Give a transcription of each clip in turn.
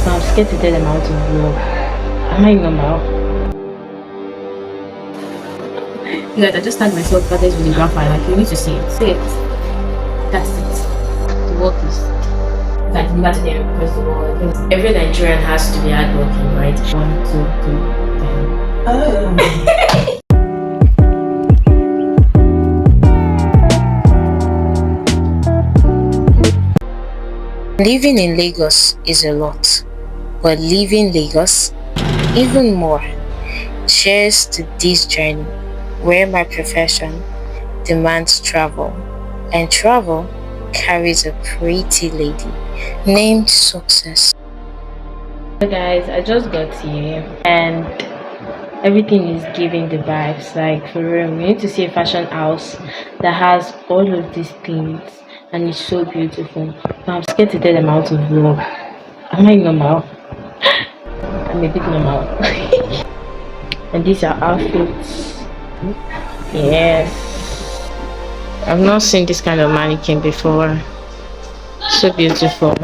but I'm scared to tell them how to vlog. Am I normal? You guys, I just tagged myself brothers with the grandfather. Like, you need to see it. See it. That's it. The work is like deliver to them across the world. Every Nigerian has to be hardworking, right? 1, 2, 3, 10. Living in Lagos is a lot, but leaving Lagos, even more. Cheers to this journey where my profession demands travel, and travel carries a pretty lady named Success. So guys, I just got here and everything is giving the vibes. Like, for real, we need to see a fashion house that has all of these things and it's so beautiful. But I'm scared to tell them how to vlog. Am I normal? I'm a bit normal. And these are outfits. Yes. I've not seen this kind of mannequin before. So beautiful.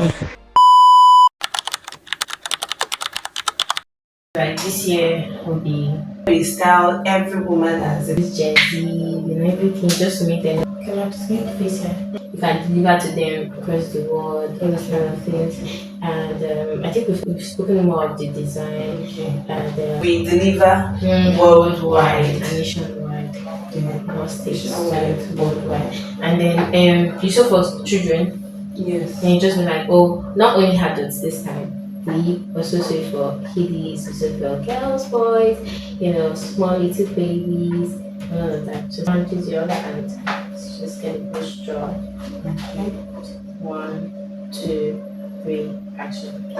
Like this year will be style every woman has it. this jersey, you know, everything just to make them. Can I just make the face here? You can deliver to them across the world, all those kind of things. And I think we've spoken more of the design. And We deliver worldwide worldwide. and nationwide. More states worldwide. And then you saw for children, Yes. and you just be like, oh, not only adults this time. We also say for kiddies, we say for girls, boys, you know, small little babies, all of that. Just punches your other hand. Just get a push draw. 1, 2, 3, action.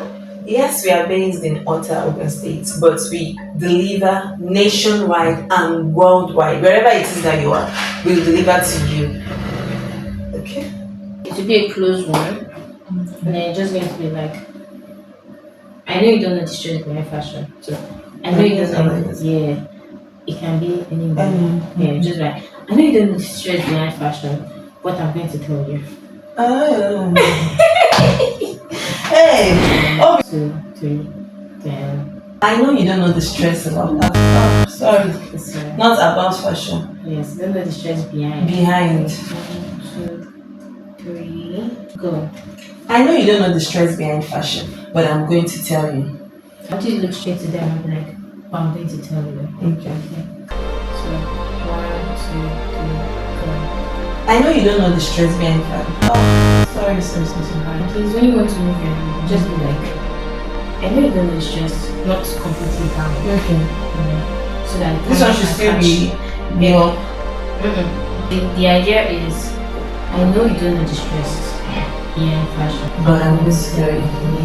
Yes, we are based in Otta, Ogun State, but we deliver nationwide and worldwide. Wherever it is that you are, we'll deliver to you. Okay. It will be a closed one, and then it's just going to be like, I know you don't know the stress behind fashion, so I know you don't know. Yeah, it can be anywhere. Yeah, just like I know you don't know the stress behind fashion, but I'm going to tell you. Oh. Hey. Oh. 2, 3, 10. I know you don't know the stress about that. Oh, sorry. It's Not about fashion. yes, don't know the stress behind. Behind. 1, 2, 3, go. I know you don't know the stress behind fashion, but I'm going to tell you. How do you look straight to them and be like, oh, I'm going to tell you. Okay. So 1, 2, 3, go. I know you don't know the stress behind fashion. Oh, sorry. Please, when you want to move your hand, just be like, I know you don't know the stress, not completely down. Okay. So that This one should still be yeah. The idea is, I know you don't know the stress behind fashion, but I'm going to tell you.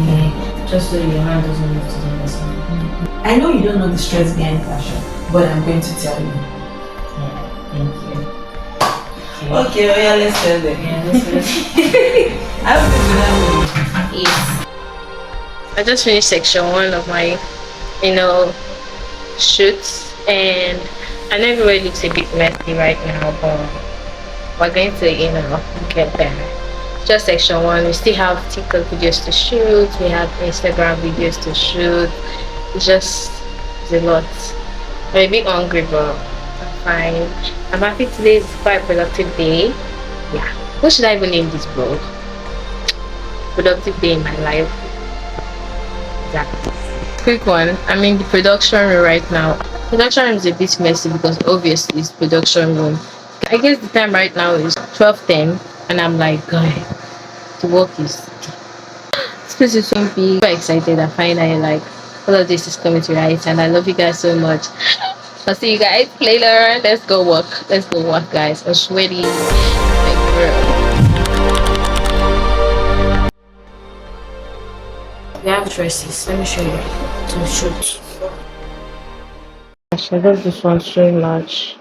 Yeah, just so your hand doesn't move to the other side. I know you don't know the stress behind fashion, but I'm going to tell you. Yeah, thank you. Okay, well, yeah, let's tell them. Yeah, let's I hope this will help you. Yes. I just finished section 1 of my, shoots, and I know everybody looks a bit messy right now, but we're going to, get there. Just section 1. We still have TikTok videos to shoot. We have Instagram videos to shoot. It's a lot. I'm a bit hungry, but I'm fine. I'm happy today is quite a productive day. Yeah. What should I even name this vlog? Productive day in my life. Exactly. Quick one. I'm in the production room right now. Production room is a bit messy because obviously it's production room. I guess the time right now is 12:10, and I'm like, God, the work is. This place is so big. I'm excited. I finally all of this is coming to right, and I love you guys so much. I'll see you guys later. Let's go work, guys. I'm sweaty. Like, we have dresses. Let me show you to shoot. I love this one so much.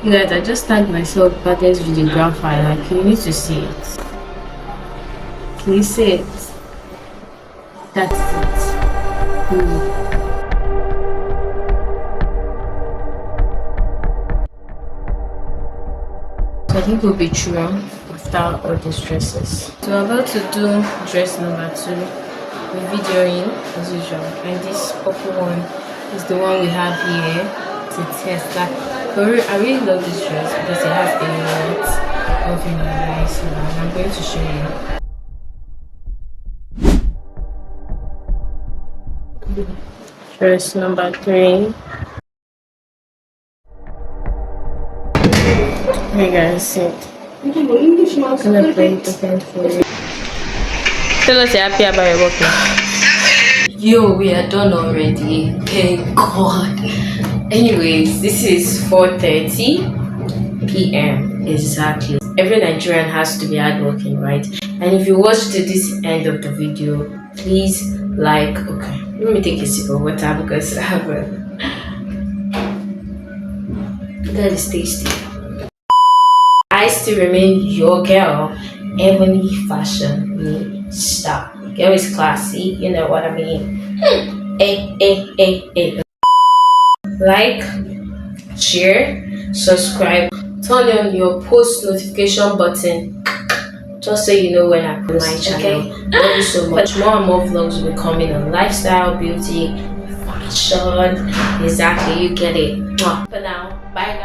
You guys, I just tagged myself Besties with the grandfather. Like, you need to see it. Can you see it? That's it. So I think we'll be through after all these dresses. So we're about to do dress number 2. We're videoing as usual, and this purple one is the one we have here to test. Like, I really love this dress because it has a lot of nice, and I'm going to show you. Dress number 3. Hey guys, sit. I'm gonna play the pen for you. Tell us you're happy about your work now. Yo, we are done already. Thank God. Anyways, this is 4:30 p.m. exactly. Every Nigerian has to be hardworking, right? And if you watched to this end of the video, please like. Okay, let me take a sip of water because I have a. That is tasty. I still remain your girl, Ebony Fashion Me Star. Girl is classy, you know what I mean. Hey. Like, share, subscribe, turn on your post notification button just so you know when I post my channel. Love you so much. More and more vlogs will be coming on lifestyle, beauty, fashion. Exactly, you get it. For now, bye.